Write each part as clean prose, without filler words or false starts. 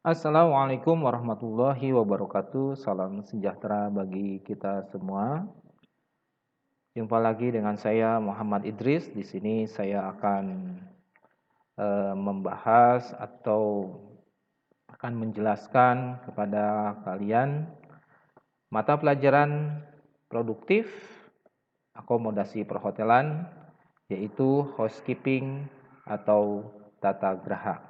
Assalamualaikum warahmatullahi wabarakatuh. Salam sejahtera bagi kita semua. Jumpa lagi dengan saya Muhammad Idris. Di sini saya akan membahas atau akan menjelaskan kepada kalian mata pelajaran produktif akomodasi perhotelan, yaitu housekeeping atau tata graha.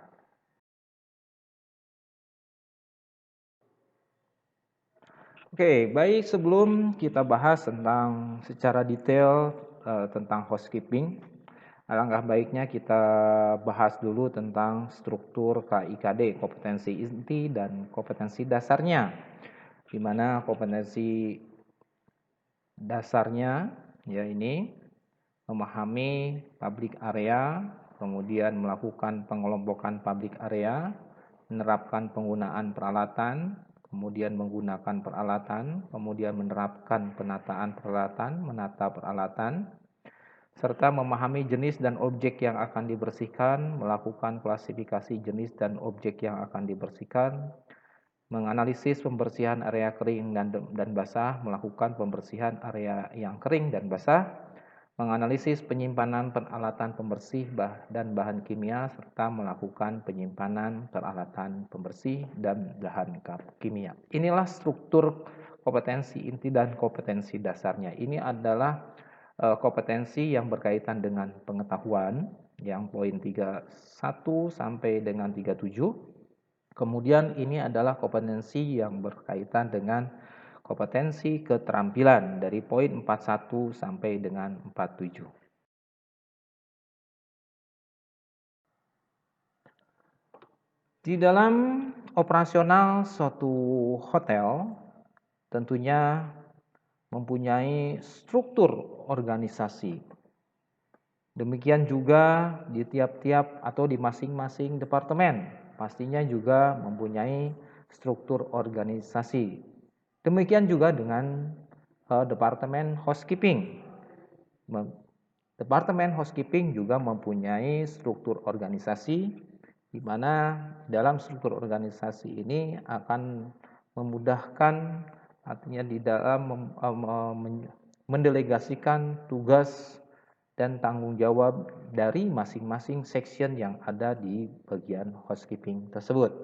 Oke, baik, sebelum kita bahas tentang secara detail tentang housekeeping, alangkah baiknya kita bahas dulu tentang struktur KIKD, kompetensi inti dan kompetensi dasarnya. Di mana kompetensi dasarnya ya ini memahami public area, kemudian melakukan pengelompokan public area, menerapkan penggunaan peralatan, kemudian menggunakan peralatan, kemudian menerapkan penataan peralatan, menata peralatan, serta memahami jenis dan objek yang akan dibersihkan, melakukan klasifikasi jenis dan objek yang akan dibersihkan, menganalisis pembersihan area kering dan basah, melakukan pembersihan area yang kering dan basah, menganalisis penyimpanan peralatan pembersih dan bahan kimia, serta melakukan penyimpanan peralatan pembersih dan bahan kimia. Inilah struktur kompetensi inti dan kompetensi dasarnya. Ini adalah kompetensi yang berkaitan dengan pengetahuan, yang poin 31 sampai dengan 37. Kemudian ini adalah kompetensi yang berkaitan dengan kompetensi keterampilan dari poin 41 sampai dengan 47. Di dalam operasional suatu hotel tentunya mempunyai struktur organisasi. Demikian juga di tiap-tiap atau di masing-masing departemen pastinya juga mempunyai struktur organisasi. Demikian juga dengan departemen housekeeping. Departemen housekeeping juga mempunyai struktur organisasi, di mana dalam struktur organisasi ini akan memudahkan, artinya di dalam mendelegasikan tugas dan tanggung jawab dari masing-masing section yang ada di bagian housekeeping tersebut.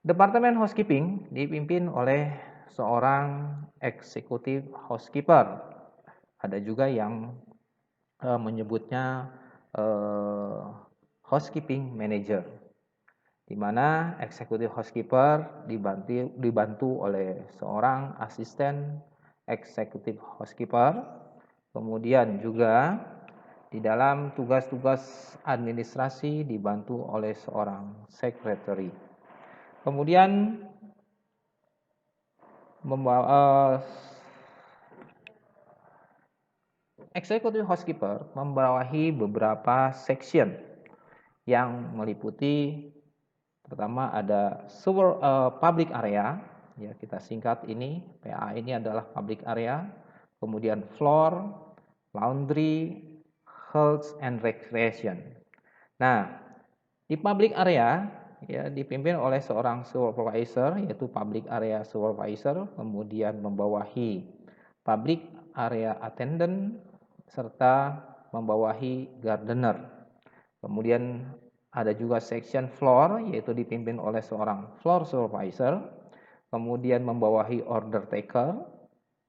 Departemen housekeeping dipimpin oleh seorang eksekutif housekeeper. Ada juga yang menyebutnya housekeeping manager, di mana eksekutif housekeeper dibantu oleh seorang asisten eksekutif housekeeper. Kemudian juga di dalam tugas-tugas administrasi dibantu oleh seorang secretary. Kemudian executive housekeeper membawahi beberapa section yang meliputi, pertama ada public area, ya kita singkat ini, PA ini adalah public area, kemudian floor, laundry, health and recreation. Nah, di public area ya dipimpin oleh seorang supervisor, yaitu public area supervisor, kemudian membawahi public area attendant serta membawahi gardener. Kemudian ada juga section floor, yaitu dipimpin oleh seorang floor supervisor, kemudian membawahi order taker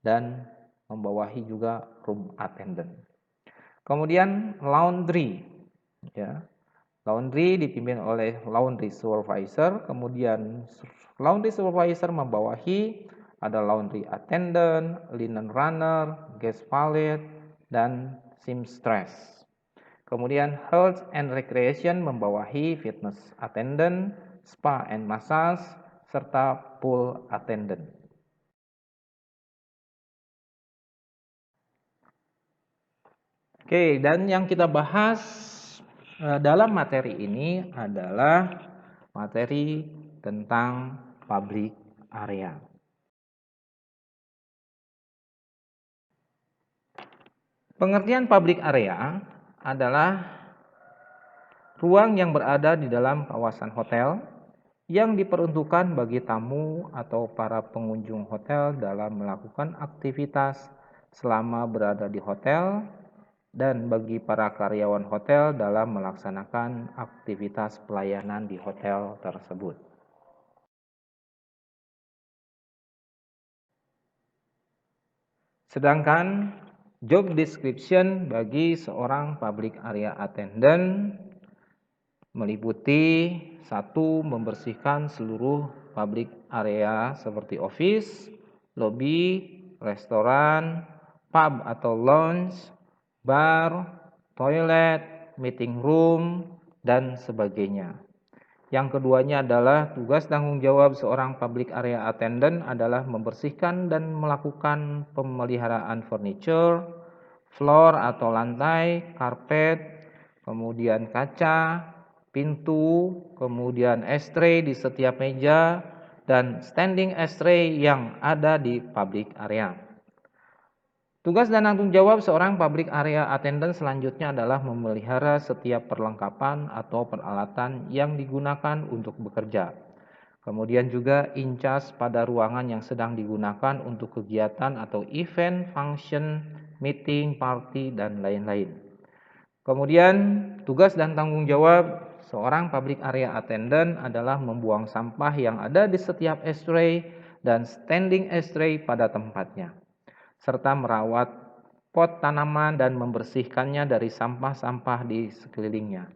dan membawahi juga room attendant. Kemudian laundry, ya. Laundry dipimpin oleh laundry supervisor, kemudian laundry supervisor membawahi ada laundry attendant, linen runner, guest valet, dan seamstress. Kemudian health and recreation membawahi fitness attendant, spa and massage, serta pool attendant. Oke, dan yang kita bahas dalam materi ini adalah materi tentang public area. Pengertian public area adalah ruang yang berada di dalam kawasan hotel yang diperuntukkan bagi tamu atau para pengunjung hotel dalam melakukan aktivitas selama berada di hotel, dan bagi para karyawan hotel dalam melaksanakan aktivitas pelayanan di hotel tersebut. Sedangkan job description bagi seorang public area attendant meliputi: 1. Membersihkan seluruh public area seperti office, lobby, restoran, pub atau lounge, bar, toilet, meeting room, dan sebagainya. Yang keduanya adalah tugas tanggung jawab seorang public area attendant adalah membersihkan dan melakukan pemeliharaan furniture, floor atau lantai, karpet, kemudian kaca, pintu, kemudian ashtray di setiap meja, dan standing ashtray yang ada di public area. Tugas dan tanggung jawab seorang public area attendant selanjutnya adalah memelihara setiap perlengkapan atau peralatan yang digunakan untuk bekerja. Kemudian juga in charge pada ruangan yang sedang digunakan untuk kegiatan atau event, function, meeting, party, dan lain-lain. Kemudian tugas dan tanggung jawab seorang public area attendant adalah membuang sampah yang ada di setiap ashtray dan standing ashtray pada tempatnya, serta merawat pot tanaman dan membersihkannya dari sampah-sampah di sekelilingnya.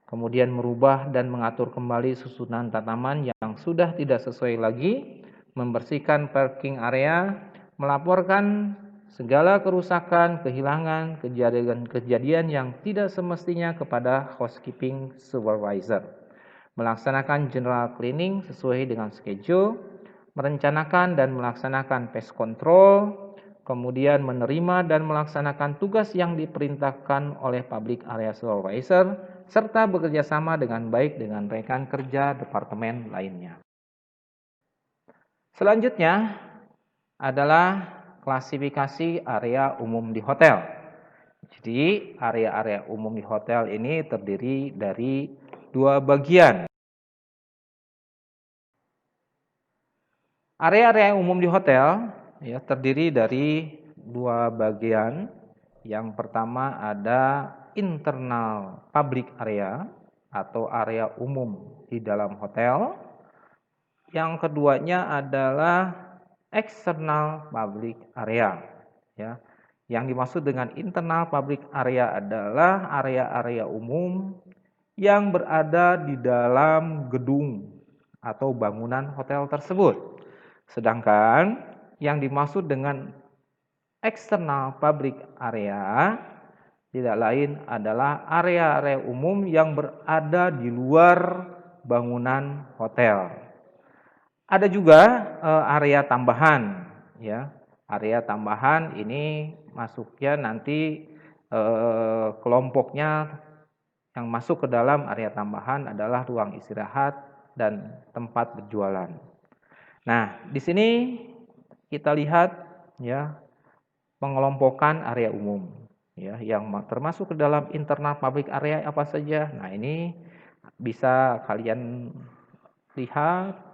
Kemudian merubah dan mengatur kembali susunan tanaman yang sudah tidak sesuai lagi, membersihkan parking area, melaporkan segala kerusakan, kehilangan, kejadian yang tidak semestinya kepada housekeeping supervisor, melaksanakan general cleaning sesuai dengan schedule, merencanakan dan melaksanakan pest control, kemudian menerima dan melaksanakan tugas yang diperintahkan oleh public area supervisor, serta bekerja sama dengan baik dengan rekan kerja departemen lainnya. Selanjutnya adalah klasifikasi area umum di hotel. Jadi area-area umum di hotel ini terdiri dari dua bagian. Area-area umum di hotel terdiri dari dua bagian. Yang pertama ada internal public area atau area umum di dalam hotel. Yang keduanya adalah external public area. Yang dimaksud dengan internal public area adalah area-area umum yang berada di dalam gedung atau bangunan hotel tersebut. Sedangkan yang dimaksud dengan external public area tidak lain adalah area-area umum yang berada di luar bangunan hotel. Ada juga area tambahan, Area tambahan ini masuknya nanti kelompoknya yang masuk ke dalam area tambahan adalah ruang istirahat dan tempat berjualan. Nah, di sini kita lihat pengelompokan area umum yang termasuk ke dalam internal public area apa saja. Nah, ini bisa kalian lihat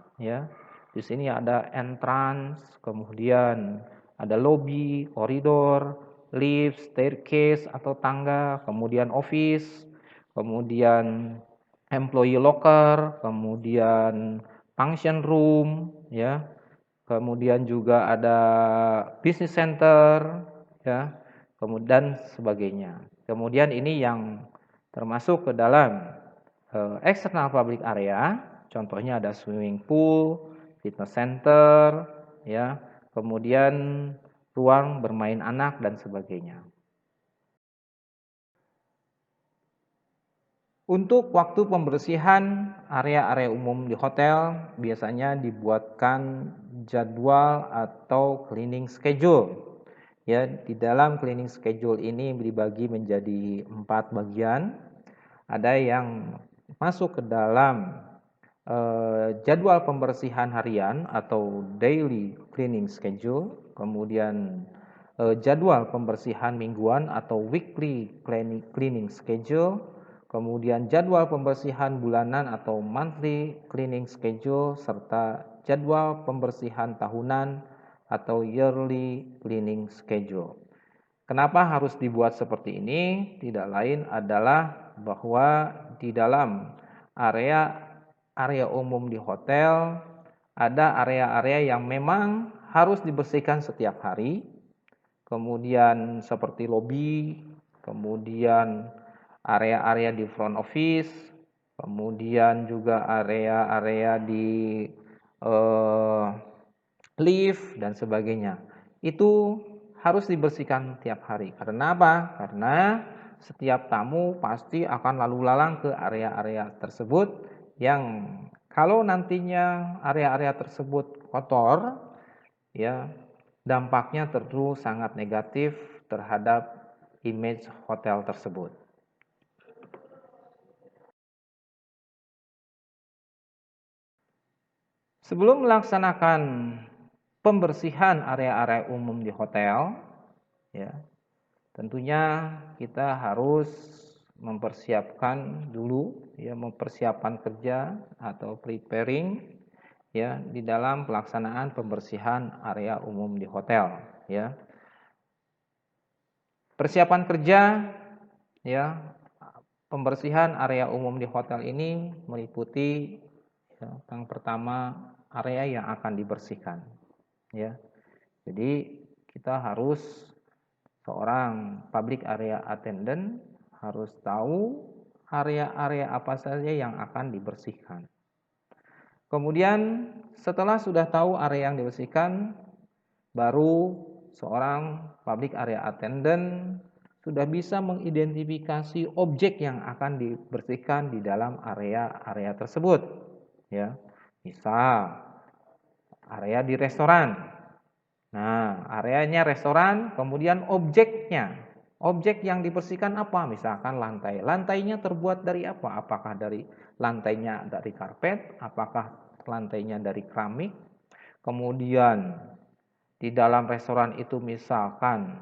Di sini ada entrance, kemudian ada lobby, koridor, lift, staircase atau tangga, kemudian office, kemudian employee locker, kemudian function room, kemudian juga ada business center, kemudian sebagainya. Kemudian ini yang termasuk ke dalam external public area, contohnya ada swimming pool, fitness center, kemudian ruang bermain anak dan sebagainya. Untuk waktu pembersihan area-area umum di hotel biasanya dibuatkan jadwal atau cleaning schedule. Di dalam cleaning schedule ini dibagi menjadi 4 bagian. Ada yang masuk ke dalam jadwal pembersihan harian atau daily cleaning schedule, kemudian jadwal pembersihan mingguan atau weekly cleaning schedule, kemudian jadwal pembersihan bulanan atau monthly cleaning schedule, serta jadwal pembersihan tahunan atau yearly cleaning schedule. Kenapa harus dibuat seperti ini? Tidak lain adalah bahwa di dalam area umum di hotel ada area-area yang memang harus dibersihkan setiap hari. Kemudian seperti lobi, kemudian area-area di front office, kemudian juga area-area di lift dan sebagainya. Itu harus dibersihkan tiap hari. Karena apa? Karena setiap tamu pasti akan lalu lalang ke area-area tersebut yang kalau nantinya area-area tersebut kotor, ya dampaknya tentu sangat negatif terhadap image hotel tersebut. Sebelum melaksanakan pembersihan area-area umum di hotel, ya, tentunya kita harus mempersiapkan dulu, ya, mempersiapkan kerja atau preparing, ya, di dalam pelaksanaan pembersihan area umum di hotel, ya. Persiapan kerja, ya, pembersihan area umum di hotel ini meliputi, ya, yang pertama area yang akan dibersihkan, ya. Jadi kita harus seorang public area attendant harus tahu area-area apa saja yang akan dibersihkan. Kemudian setelah sudah tahu area yang dibersihkan, baru seorang public area attendant sudah bisa mengidentifikasi objek yang akan dibersihkan di dalam area-area tersebut, ya. Misal area di restoran. Nah, areanya restoran, kemudian objeknya. Objek yang dibersihkan apa? Misalkan lantai. Lantainya terbuat dari apa? Apakah dari lantainya dari karpet? Apakah lantainya dari keramik? Kemudian di dalam restoran itu misalkan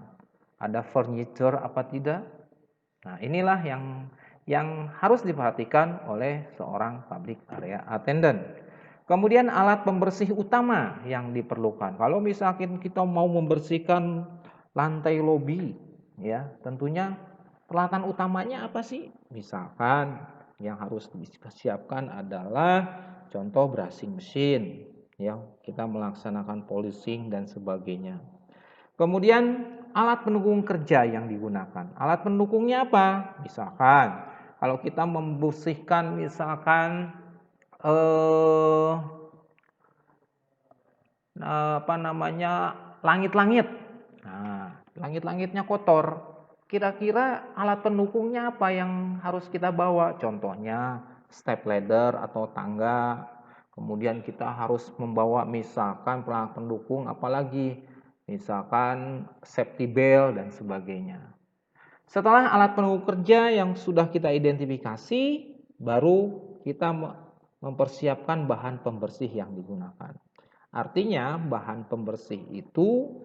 ada furniture apa tidak? Nah, inilah yang harus diperhatikan oleh seorang public area attendant. Kemudian alat pembersih utama yang diperlukan. Kalau misalkan kita mau membersihkan lantai lobi, ya, tentunya peralatan utamanya apa sih? Misalkan yang harus disiapkan adalah contoh brushing machine, ya, kita melaksanakan polishing dan sebagainya. Kemudian alat pendukung kerja yang digunakan. Alat pendukungnya apa? Misalkan kalau kita membersihkan misalkan langit-langit. Nah, langit-langitnya kotor. Kira-kira alat pendukungnya apa yang harus kita bawa? Contohnya step ladder atau tangga. Kemudian kita harus membawa misalkan peralatan pendukung apalagi misalkan safety belt dan sebagainya. Setelah alat pendukung kerja yang sudah kita identifikasi, baru kita mempersiapkan bahan pembersih yang digunakan. Artinya bahan pembersih itu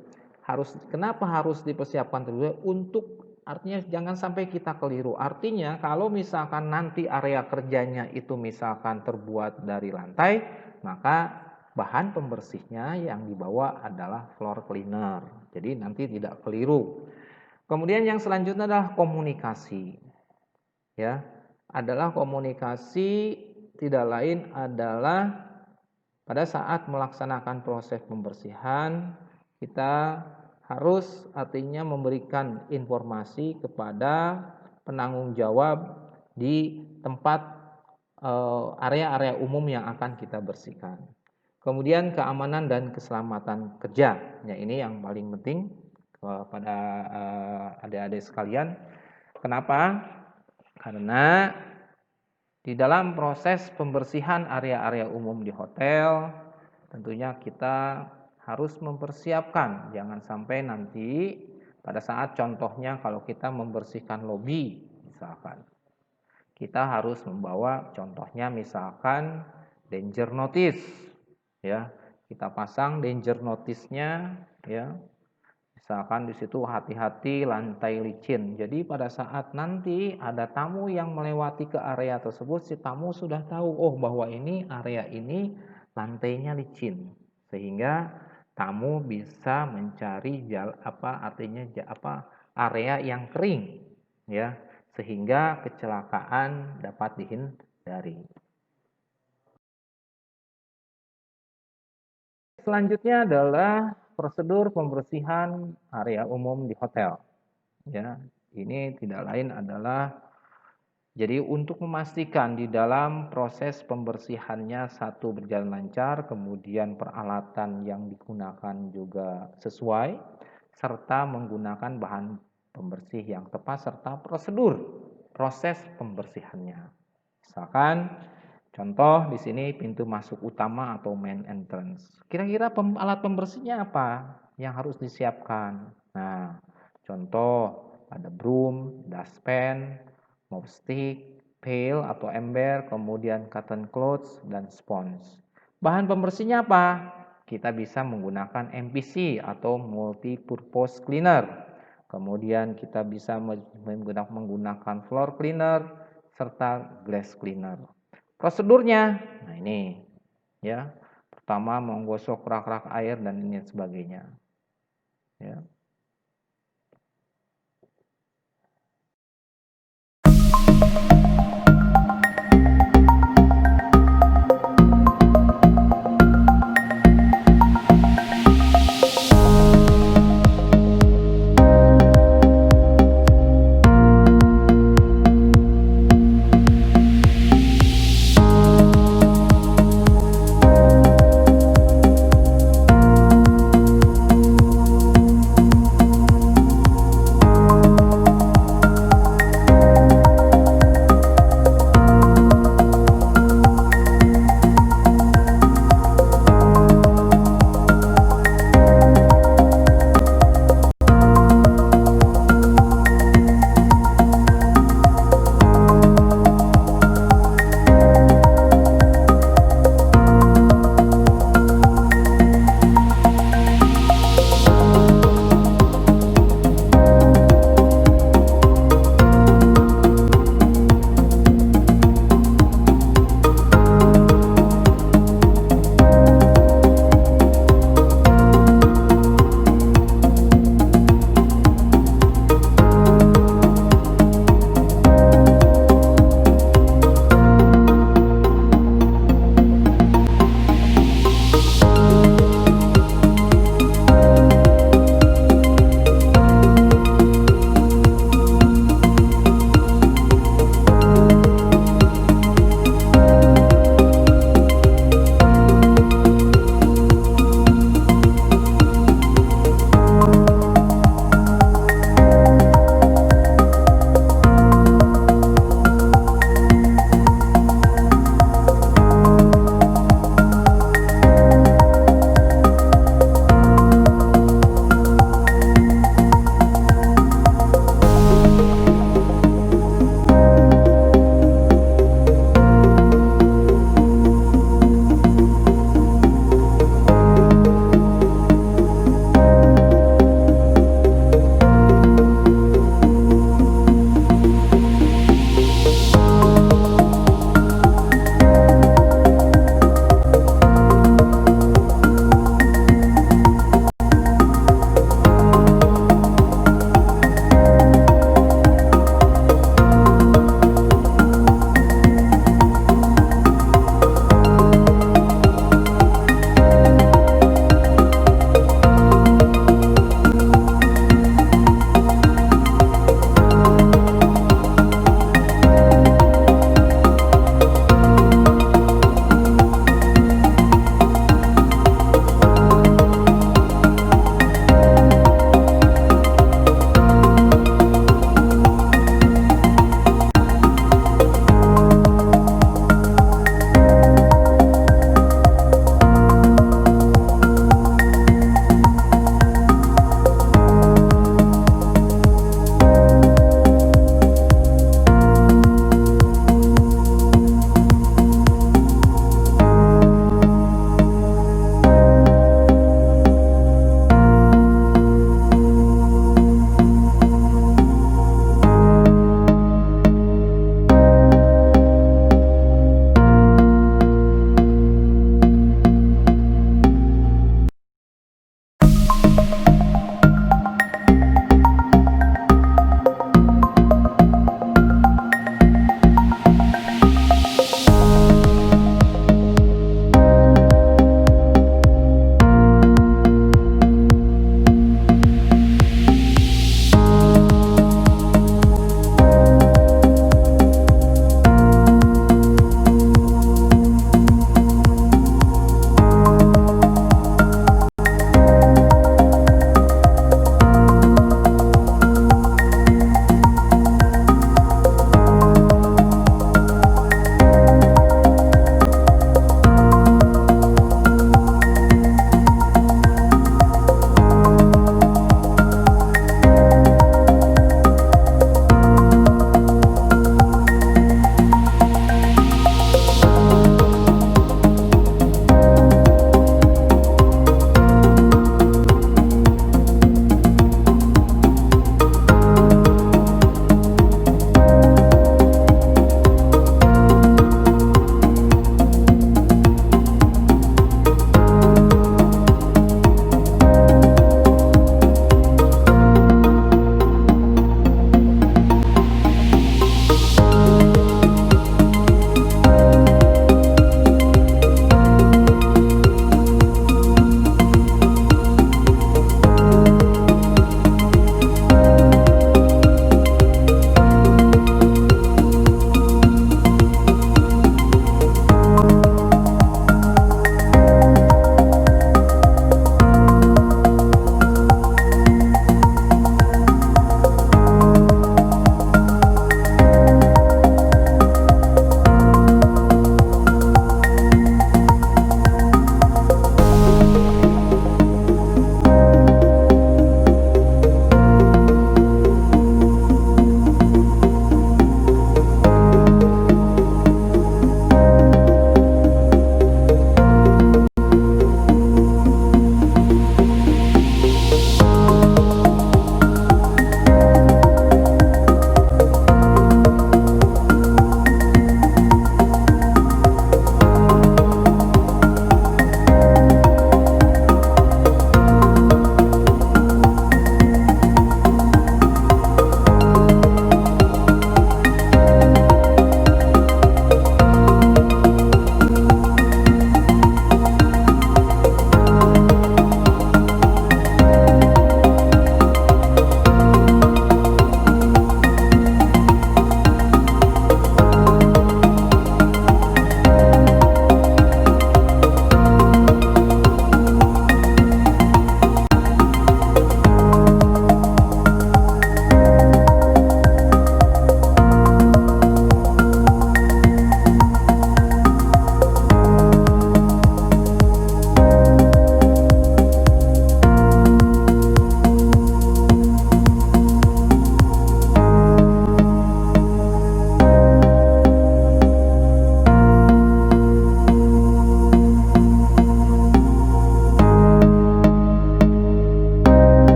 kenapa harus dipersiapkan terlebih untuk, artinya jangan sampai kita keliru. Artinya kalau misalkan nanti area kerjanya itu misalkan terbuat dari lantai, maka bahan pembersihnya yang dibawa adalah floor cleaner. Jadi nanti tidak keliru. Kemudian yang selanjutnya adalah komunikasi. Ya, adalah komunikasi, tidak lain adalah pada saat melaksanakan proses pembersihan, kita harus artinya memberikan informasi kepada penanggung jawab di tempat area-area umum yang akan kita bersihkan. Kemudian keamanan dan keselamatan kerja, ya, ini yang paling penting kepada adik-adik sekalian. Kenapa? Karena di dalam proses pembersihan area-area umum di hotel, tentunya kita harus mempersiapkan, jangan sampai nanti pada saat contohnya kalau kita membersihkan lobi misalkan, kita harus membawa contohnya misalkan danger notice, ya, kita pasang danger notice-nya, ya, Misalkan di situ hati-hati lantai licin. Jadi pada saat nanti ada tamu yang melewati ke area tersebut, si tamu sudah tahu, oh bahwa ini area ini lantainya licin. Sehingga tamu bisa mencari area yang kering, ya, sehingga kecelakaan dapat dihindari. Selanjutnya adalah prosedur pembersihan area umum di hotel. Ya, ini tidak lain adalah jadi untuk memastikan di dalam proses pembersihannya satu berjalan lancar, kemudian peralatan yang digunakan juga sesuai, serta menggunakan bahan pembersih yang tepat serta prosedur proses pembersihannya. Misalkan contoh di sini pintu masuk utama atau main entrance. Kira-kira alat pembersihnya apa yang harus disiapkan? Nah, contoh ada broom, dustpan, mop stick, pail atau ember, kemudian cotton cloth dan sponge. Bahan pembersihnya apa? Kita bisa menggunakan MPC atau multi purpose cleaner. Kemudian kita bisa menggunakan floor cleaner serta glass cleaner. Prosedurnya, nah ini ya. Pertama menggosok rak-rak air dan ini sebagainya. Ya.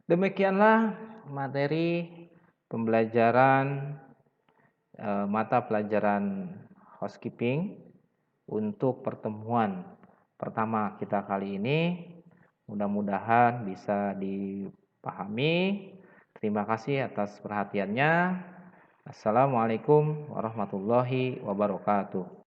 Demikianlah materi pembelajaran mata pelajaran housekeeping untuk pertemuan pertama kita kali ini. Mudah-mudahan bisa dipahami. Terima kasih atas perhatiannya. Assalamualaikum warahmatullahi wabarakatuh.